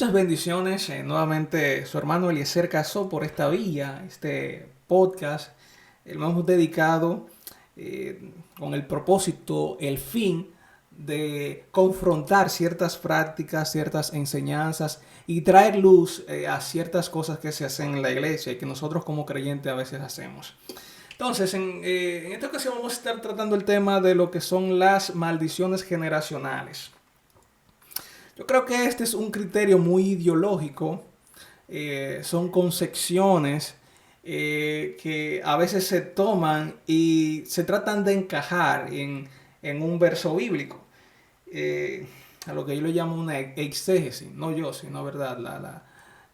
Muchas bendiciones. Nuevamente su hermano Eliezer Casó por esta vía, este podcast. Lo hemos dedicado con el propósito, el fin de confrontar ciertas prácticas, ciertas enseñanzas y traer luz a ciertas cosas que se hacen en la iglesia y que nosotros como creyentes a veces hacemos. Entonces, en esta ocasión vamos a estar tratando el tema de lo que son las maldiciones generacionales. Yo creo que este es un criterio muy ideológico. Son concepciones que a veces se toman y se tratan de encajar en un verso bíblico. A lo que yo le llamo una exégesis, no yo, sino verdad,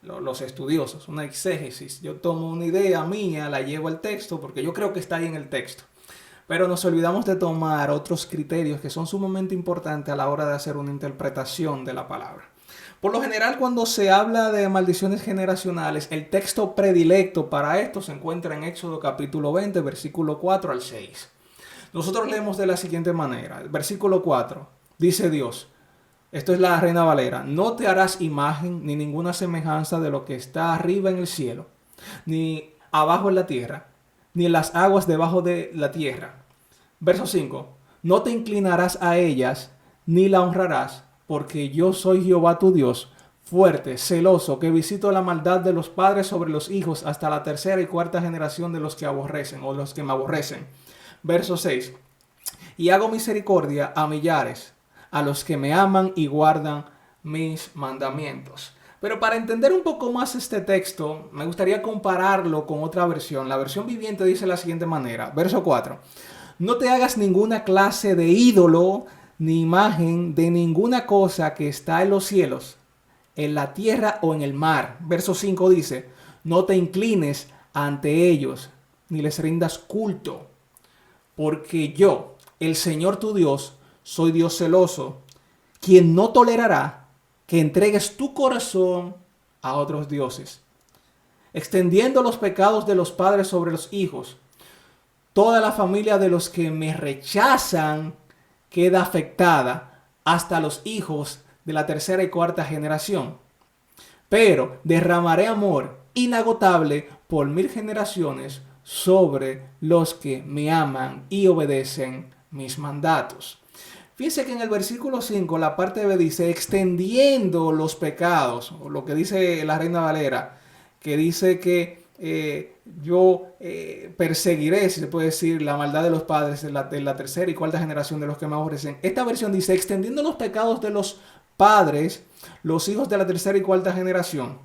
los estudiosos, una exégesis. Yo tomo una idea mía, la llevo al texto porque yo creo que está ahí en el texto. Pero nos olvidamos de tomar otros criterios que son sumamente importantes a la hora de hacer una interpretación de la palabra. Por lo general, cuando se habla de maldiciones generacionales, el texto predilecto para esto se encuentra en Éxodo capítulo 20, versículo 4 al 6. Nosotros leemos de la siguiente manera. El versículo 4 dice Dios, esto es la Reina Valera, no te harás imagen ni ninguna semejanza de lo que está arriba en el cielo, ni abajo en la tierra, ni en las aguas debajo de la tierra. Verso 5. No te inclinarás a ellas, ni la honrarás, porque yo soy Jehová tu Dios, fuerte, celoso, que visito la maldad de los padres sobre los hijos hasta la tercera y cuarta generación de los que aborrecen o los que me aborrecen. Verso 6. Y hago misericordia a millares, a los que me aman y guardan mis mandamientos. Pero para entender un poco más este texto, me gustaría compararlo con otra versión. La versión viviente dice de la siguiente manera. Verso 4. No te hagas ninguna clase de ídolo ni imagen de ninguna cosa que está en los cielos, en la tierra o en el mar. Verso 5 dice, no te inclines ante ellos, ni les rindas culto, porque yo, el Señor tu Dios, soy Dios celoso, quien no tolerará que entregues tu corazón a otros dioses, extendiendo los pecados de los padres sobre los hijos. Toda la familia de los que me rechazan queda afectada hasta los hijos de la tercera y cuarta generación. Pero derramaré amor inagotable por 1000 generaciones sobre los que me aman y obedecen mis mandatos. Fíjense que en el versículo 5 la parte B dice extendiendo los pecados, o lo que dice la Reina Valera, que dice que yo perseguiré, si se puede decir, la maldad de los padres de la tercera y cuarta generación de los que me aborrecen. Esta versión dice, extendiendo los pecados de los padres, los hijos de la tercera y cuarta generación,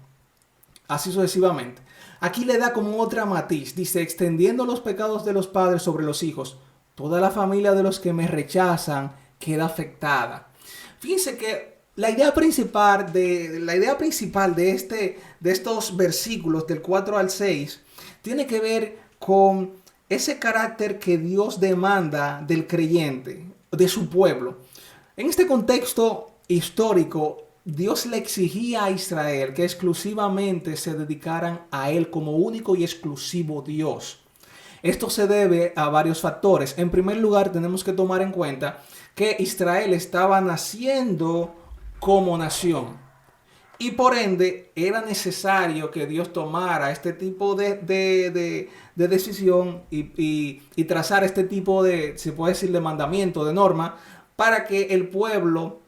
así sucesivamente. Aquí le da como otra matiz, dice, extendiendo los pecados de los padres sobre los hijos, toda la familia de los que me rechazan queda afectada. Fíjense que la idea principal de estos versículos del 4 al 6 tiene que ver con ese carácter que Dios demanda del creyente, de su pueblo. En este contexto histórico, Dios le exigía a Israel que exclusivamente se dedicaran a Él como único y exclusivo Dios. Esto se debe a varios factores. En primer lugar, tenemos que tomar en cuenta que Israel estaba naciendo como nación. Y por ende era necesario que Dios tomara este tipo de decisión y trazar este tipo de, se puede decir, de mandamiento, de norma, para que el pueblo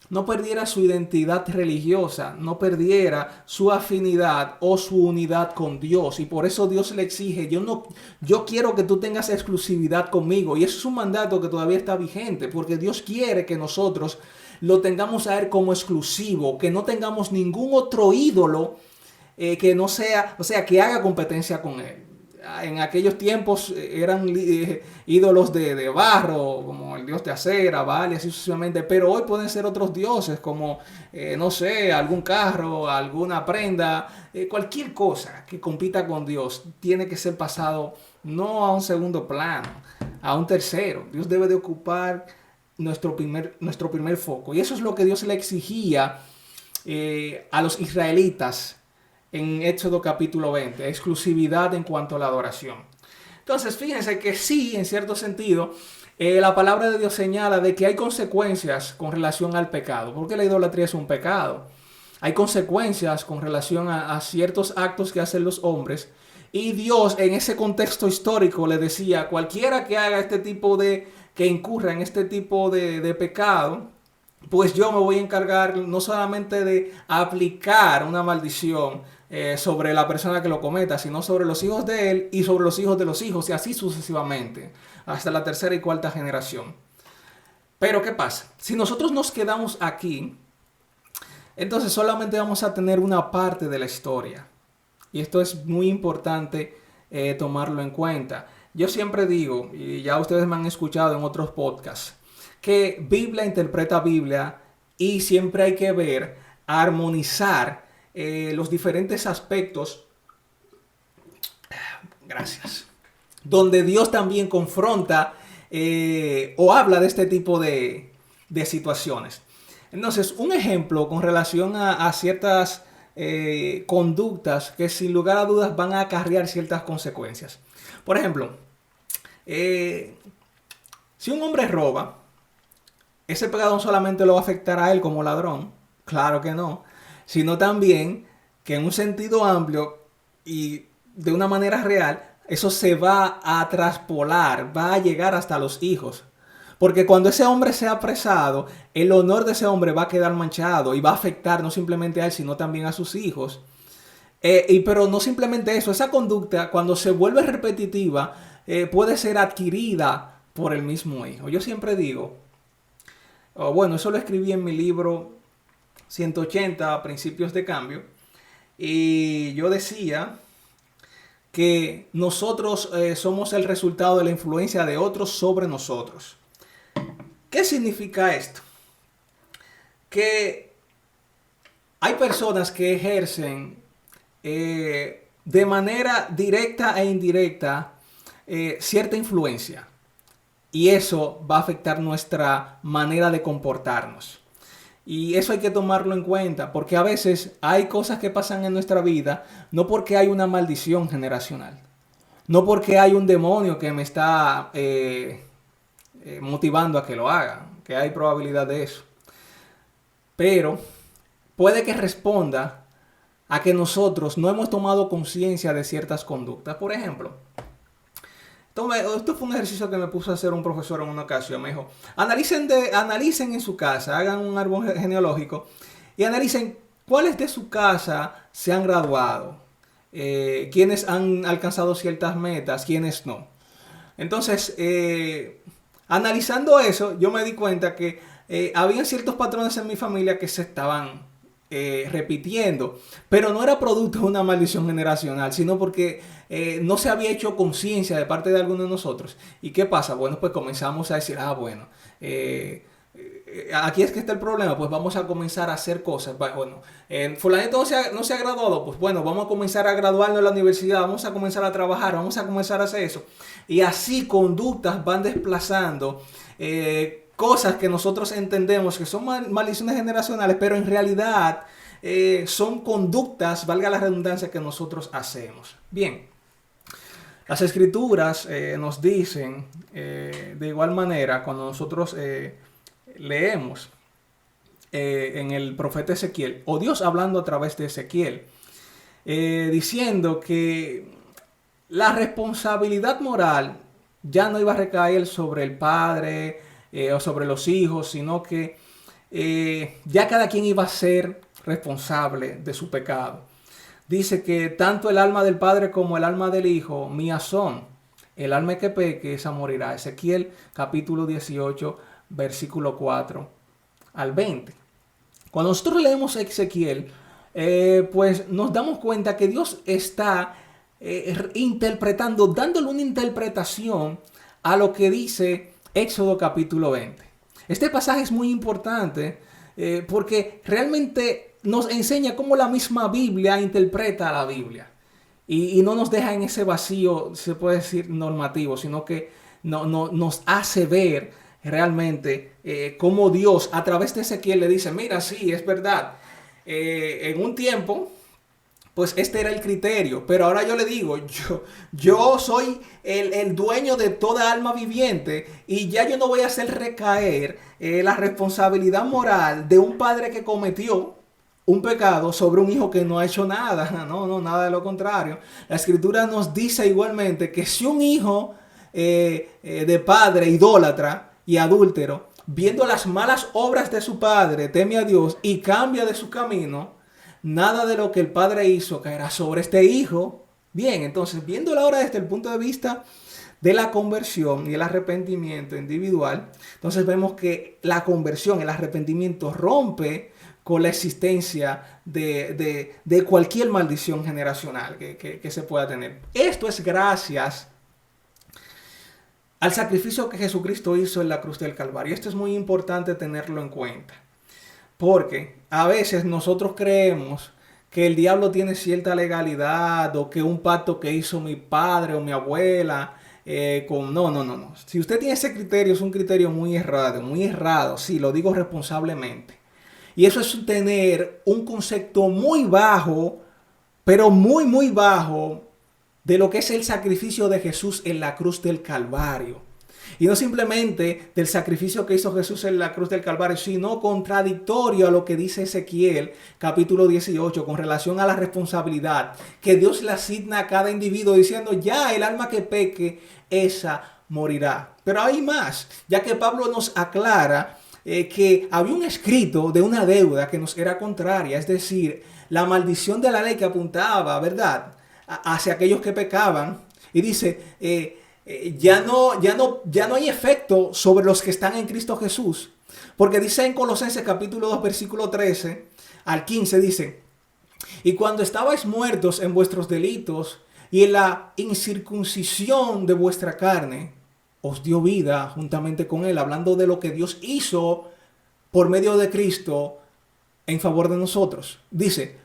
no perdiera su identidad religiosa, no perdiera su afinidad o su unidad con Dios. Y por eso Dios le exige, yo quiero que tú tengas exclusividad conmigo. Y eso es un mandato que todavía está vigente, porque Dios quiere que nosotros lo tengamos a Él como exclusivo, que no tengamos ningún otro ídolo que no sea, o sea, que haga competencia con Él. En aquellos tiempos eran ídolos de barro, como el dios de acera, Baal y así sucesivamente, pero hoy pueden ser otros dioses, como, no sé, algún carro, alguna prenda, cualquier cosa que compita con Dios, tiene que ser pasado no a un segundo plano, a un tercero. Dios debe de ocupar nuestro primer foco, y eso es lo que Dios le exigía a los israelitas en Éxodo capítulo 20, exclusividad en cuanto a la adoración. Entonces, fíjense que sí, en cierto sentido, la palabra de Dios señala de que hay consecuencias con relación al pecado, porque la idolatría es un pecado. hay consecuencias con relación a ciertos actos que hacen los hombres. Y Dios en ese contexto histórico le decía, cualquiera que haga este tipo que incurra en este tipo de pecado, pues yo me voy a encargar no solamente de aplicar una maldición sobre la persona que lo cometa, sino sobre los hijos de él y sobre los hijos de los hijos, y así sucesivamente, hasta la tercera y cuarta generación. Pero ¿qué pasa? Si nosotros nos quedamos aquí, entonces solamente vamos a tener una parte de la historia. Y esto es muy importante tomarlo en cuenta. Yo siempre digo, y ya ustedes me han escuchado en otros podcasts, que Biblia interpreta Biblia y siempre hay que ver, armonizar los diferentes aspectos. Gracias. Donde Dios también confronta o habla de este tipo de situaciones. Entonces, un ejemplo con relación a ciertas conductas que sin lugar a dudas van a acarrear ciertas consecuencias. Por ejemplo, si un hombre roba, ese pecado no solamente lo va a afectar a él como ladrón, claro que no, sino también que en un sentido amplio y de una manera real, eso se va a traspolar, va a llegar hasta los hijos. Porque cuando ese hombre sea apresado, el honor de ese hombre va a quedar manchado y va a afectar no simplemente a él, sino también a sus hijos. Pero no simplemente eso, esa conducta cuando se vuelve repetitiva puede ser adquirida por el mismo hijo. Yo siempre digo, bueno, eso lo escribí en mi libro 180 Principios de Cambio, y yo decía que nosotros somos el resultado de la influencia de otros sobre nosotros. ¿Qué significa esto? Que hay personas que ejercen de manera directa e indirecta cierta influencia. Y eso va a afectar nuestra manera de comportarnos. Y eso hay que tomarlo en cuenta, porque a veces hay cosas que pasan en nuestra vida, no porque hay una maldición generacional, no porque hay un demonio que me está motivando a que lo haga, que hay probabilidad de eso. Pero puede que responda a que nosotros no hemos tomado conciencia de ciertas conductas. Por ejemplo, esto fue un ejercicio que me puso a hacer un profesor en una ocasión. Me dijo, analicen en su casa, hagan un árbol genealógico y analicen cuáles de su casa se han graduado, quiénes han alcanzado ciertas metas, quiénes no. Entonces, analizando eso, yo me di cuenta que había ciertos patrones en mi familia que se estaban repitiendo, pero no era producto de una maldición generacional, sino porque no se había hecho conciencia de parte de alguno de nosotros. ¿Y qué pasa? Bueno, pues comenzamos a decir, bueno, aquí es que está el problema, pues vamos a comenzar a hacer cosas. Bueno, fulanito no se ha graduado, pues bueno, vamos a comenzar a graduarnos en la universidad, vamos a comenzar a trabajar, vamos a comenzar a hacer eso. Y así conductas van desplazando cosas que nosotros entendemos que son maldiciones generacionales, pero en realidad son conductas, valga la redundancia, que nosotros hacemos. Bien, las escrituras nos dicen de igual manera, cuando nosotros leemos en el profeta Ezequiel, o Dios hablando a través de Ezequiel, diciendo que la responsabilidad moral ya no iba a recaer sobre el padre o sobre los hijos, sino que ya cada quien iba a ser responsable de su pecado. Dice que tanto el alma del padre como el alma del hijo mías son. El alma que peque, esa morirá. Ezequiel capítulo 18, versículo 4 al 20. Cuando nosotros leemos Ezequiel, pues nos damos cuenta que Dios está interpretando, dándole una interpretación a lo que dice Éxodo capítulo 20. Este pasaje es muy importante porque realmente nos enseña cómo la misma Biblia interpreta a la Biblia. Y no nos deja en ese vacío, se puede decir, normativo, sino que nos hace ver realmente cómo Dios a través de Ezequiel le dice, mira, sí, es verdad, en un tiempo pues este era el criterio, pero ahora yo le digo, yo soy el dueño de toda alma viviente y ya yo no voy a hacer recaer la responsabilidad moral de un padre que cometió un pecado sobre un hijo que no ha hecho nada. No, no, nada de lo contrario. La escritura nos dice igualmente que si un hijo de padre idólatra y adúltero, viendo las malas obras de su padre, teme a Dios y cambia de su camino, nada de lo que el padre hizo caerá sobre este hijo. Bien, entonces, viéndolo ahora desde el punto de vista de la conversión y el arrepentimiento individual, entonces vemos que la conversión, el arrepentimiento rompe con la existencia de cualquier maldición generacional que se pueda tener. Esto es gracias al sacrificio que Jesucristo hizo en la cruz del Calvario. Esto es muy importante tenerlo en cuenta, porque a veces nosotros creemos que el diablo tiene cierta legalidad o que un pacto que hizo mi padre o mi abuela No, no, no, no. Si usted tiene ese criterio, es un criterio muy errado, sí, lo digo responsablemente. Y eso es tener un concepto muy bajo, pero muy, muy bajo, de lo que es el sacrificio de Jesús en la cruz del Calvario. Y no simplemente del sacrificio que hizo Jesús en la cruz del Calvario, sino contradictorio a lo que dice Ezequiel capítulo 18 con relación a la responsabilidad que Dios le asigna a cada individuo, diciendo: ya el alma que peque, esa morirá. Pero hay más, ya que Pablo nos aclara que había un escrito de una deuda que nos era contraria, es decir, la maldición de la ley que apuntaba, ¿verdad?, hacia aquellos que pecaban. Y dice, ya no hay efecto sobre los que están en Cristo Jesús. Porque dice en Colosenses capítulo 2 versículo 13 al 15, dice: y cuando estabais muertos en vuestros delitos y en la incircuncisión de vuestra carne, os dio vida juntamente con él, hablando de lo que Dios hizo por medio de Cristo en favor de nosotros. Dice: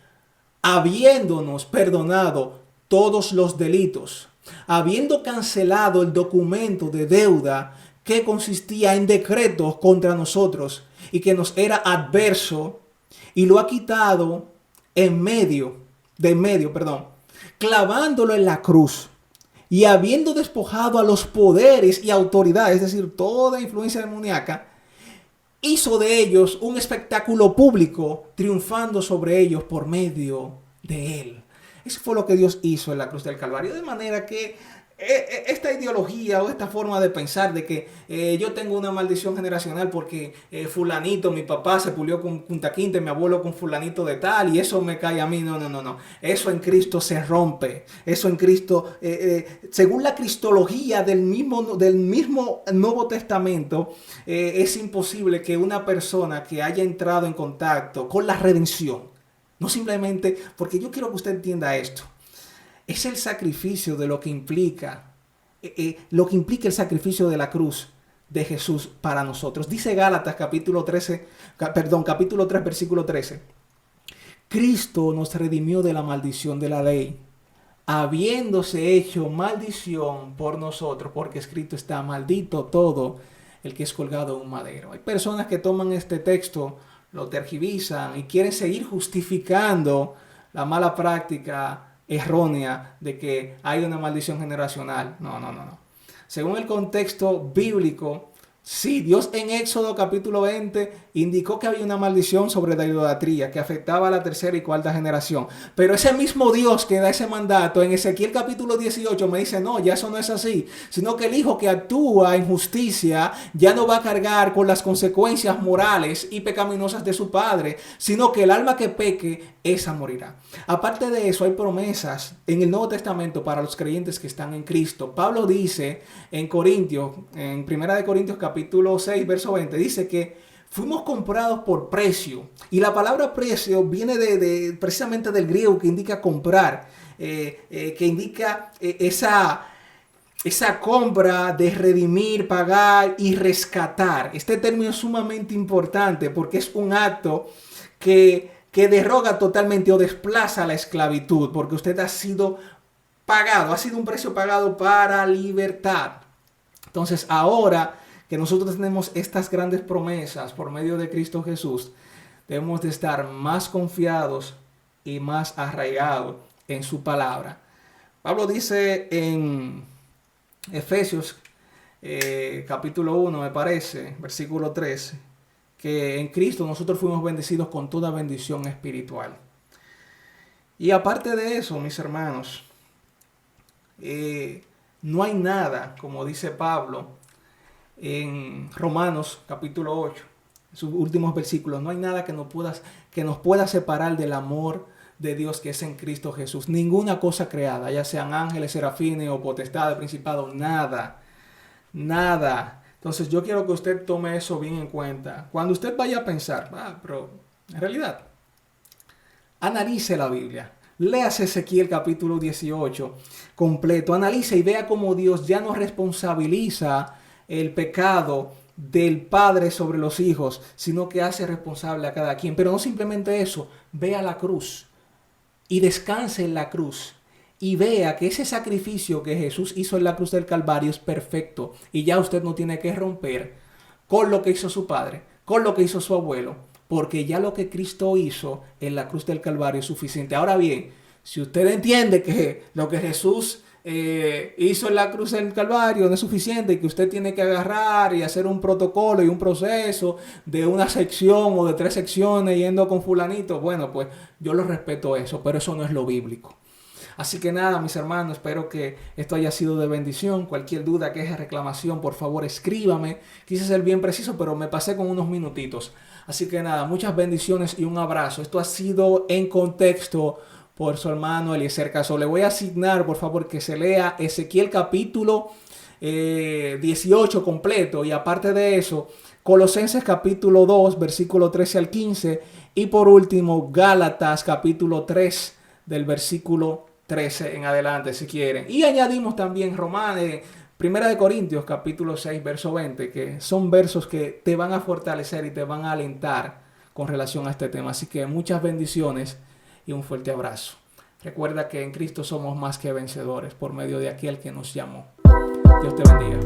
habiéndonos perdonado todos los delitos, habiendo cancelado el documento de deuda que consistía en decretos contra nosotros y que nos era adverso, y lo ha quitado clavándolo en la cruz, y habiendo despojado a los poderes y autoridades, es decir, toda influencia demoníaca, hizo de ellos un espectáculo público, triunfando sobre ellos por medio de él. Eso fue lo que Dios hizo en la cruz del Calvario. De manera que esta ideología o esta forma de pensar de que yo tengo una maldición generacional porque fulanito, mi papá se pulió con Punta Quinte, mi abuelo con fulanito de tal, y eso me cae a mí. No, no, no, no. Eso en Cristo se rompe. Eso en Cristo, según la cristología del mismo Nuevo Testamento, es imposible que una persona que haya entrado en contacto con la redención, no simplemente, porque yo quiero que usted entienda esto, es el sacrificio de lo que implica el sacrificio de la cruz de Jesús para nosotros. Dice Gálatas capítulo 3 versículo 13. Cristo nos redimió de la maldición de la ley, habiéndose hecho maldición por nosotros, porque escrito está: maldito todo el que es colgado en un madero. Hay personas que toman este texto, lo tergiversan y quieren seguir justificando la mala práctica errónea de que hay una maldición generacional. No, no, no, no. Según el contexto bíblico, sí, Dios en Éxodo capítulo 20 indicó que había una maldición sobre la idolatría que afectaba a la tercera y cuarta generación. Pero ese mismo Dios que da ese mandato en Ezequiel capítulo 18 me dice: no, ya eso no es así, sino que el hijo que actúa en justicia ya no va a cargar con las consecuencias morales y pecaminosas de su padre, sino que el alma que peque, esa morirá. Aparte de eso, hay promesas en el Nuevo Testamento para los creyentes que están en Cristo. Pablo dice en Corintios, en 1 Corintios capítulo 6 verso 20, dice que fuimos comprados por precio. Y la palabra precio viene precisamente del griego, que indica comprar, que indica esa compra de redimir, pagar y rescatar. Este término es sumamente importante porque es un acto que derroga totalmente o desplaza la esclavitud, porque usted ha sido pagado, ha sido un precio pagado para libertad. Entonces, ahora que nosotros tenemos estas grandes promesas por medio de Cristo Jesús, debemos de estar más confiados y más arraigados en su palabra. Pablo dice en Efesios capítulo 1, me parece, versículo 13, que en Cristo nosotros fuimos bendecidos con toda bendición espiritual. Y aparte de eso, mis hermanos, no hay nada, como dice Pablo en Romanos capítulo 8, en sus últimos versículos, no hay nada que nos pueda separar del amor de Dios que es en Cristo Jesús. Ninguna cosa creada, ya sean ángeles, serafines o potestades, principados, nada. Entonces yo quiero que usted tome eso bien en cuenta. Cuando usted vaya a pensar, pero en realidad, analice la Biblia. Léase Ezequiel capítulo 18 completo. Analice y vea cómo Dios ya no responsabiliza el pecado del padre sobre los hijos, sino que hace responsable a cada quien. Pero no simplemente eso, vea la cruz y descanse en la cruz y vea que ese sacrificio que Jesús hizo en la cruz del Calvario es perfecto y ya usted no tiene que romper con lo que hizo su padre, con lo que hizo su abuelo, porque ya lo que Cristo hizo en la cruz del Calvario es suficiente. Ahora bien, si usted entiende que lo que Jesús hizo en la cruz del Calvario no es suficiente y que usted tiene que agarrar y hacer un protocolo y un proceso de una sección o de 3 secciones yendo con fulanito, bueno, pues yo lo respeto eso, pero eso no es lo bíblico. Así que nada, mis hermanos, espero que esto haya sido de bendición. Cualquier duda, queja, reclamación, por favor escríbame. Quise ser bien preciso, pero me pasé con unos minutitos. Así que nada, muchas bendiciones y un abrazo. Esto ha sido En Contexto por su hermano Eliezer Casó. Le voy a asignar, por favor, que se lea Ezequiel capítulo 18 completo. Y aparte de eso, Colosenses capítulo 2, versículo 13 al 15. Y por último, Gálatas capítulo 3, del versículo 13 en adelante, si quieren. Y añadimos también Primera de Corintios capítulo 6, verso 20, que son versos que te van a fortalecer y te van a alentar con relación a este tema. Así que muchas bendiciones y un fuerte abrazo. Recuerda que en Cristo somos más que vencedores por medio de aquel que nos llamó. Dios te bendiga.